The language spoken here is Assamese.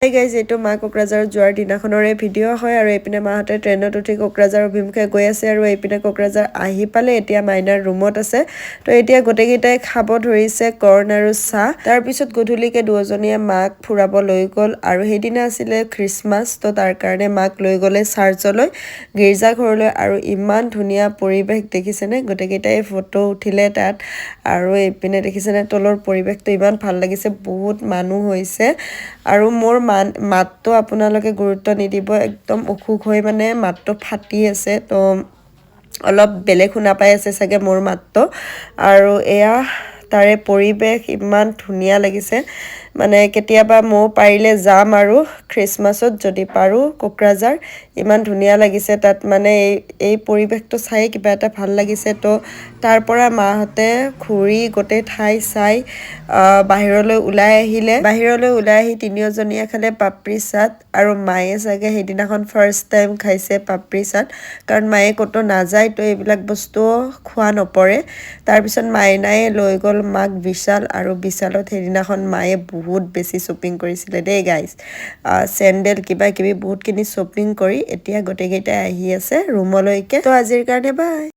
Hey guys, এইটো মা কোকৰাঝাৰ যোৱাৰ দিনাখনৰে ভিডিঅ' হয় আৰু এইপিনে মাহঁতে ট্ৰেইনত উঠি কোকৰাঝাৰ অভিমুখে গৈ আছে আৰু এইপিনে কোকৰাঝাৰ আহি পালে এতিয়া মাইনাৰ ৰুমত আছে তো এতিয়া গোটেইকেইটাই খাব ধৰিছে কৰ্ণ আৰু চাহ তাৰপিছত গধূলিকে দুজনীয়ে মাক ফুৰাব লৈ গ'ল আৰু সেইদিনা আছিলে খ্ৰীষ্টমাছ তো তাৰ কাৰণে মাক লৈ গ'লে চাৰ্চলৈ গীৰ্জা ঘৰলৈ আৰু ইমান ধুনীয়া পৰিৱেশ দেখিছেনে গোটেইকেইটাই ফটো উঠিলে তাত আৰু এইপিনে দেখিছেনে তলৰ পৰিৱেশটো ইমান ভাল লাগিছে বহুত মানুহ হৈছে আৰু মোৰ মাতটো আপোনালোকে গুৰুত্ব নিদিব একদম অসুখ হৈ মানে মাতটো ফাটি আছে তো অলপ বেলেগ শুনা পাই আছে চাগে মোৰ মাতটো আৰু এয়া তাৰে পৰিৱেশ ইমান ধুনীয়া লাগিছে মানে কেতিয়াবা মই পাৰিলে যাম আৰু খ্ৰীষ্টমাছত যদি পাৰো কোকৰাঝাৰ ইমান ধুনীয়া লাগিছে তাত মানে এই পৰিৱেশটো চাই কিবা এটা ভাল লাগিছে তো তাৰ পৰা মাহঁতে ঘূৰি গোটেই ঠাই চাই বাহিৰলৈ ওলাই আহি তিনিওজনীয়ে খালে পাপৰি চাট আৰু মায়ে চাগে সেইদিনাখন ফাৰ্ষ্ট টাইম খাইছে পাপৰি চাট কাৰণ মায়ে ক'তো নাযায় তো এইবিলাক বস্তু খোৱা নপৰে তাৰপিছত মাইনাই লৈ গ'ল মাক বিশাল আৰু বিশালত সেইদিনাখন মায়ে বহুত বেছি শ্বপিং কৰিছিলে দেই গাইজ চেণ্ডেল কিবা কিবি বহুতখিনি শ্বপিং কৰি এতিয়া গোটেইকেইটাই আহি আছে ৰুমলৈকে তো আজিৰ কাৰণে বাই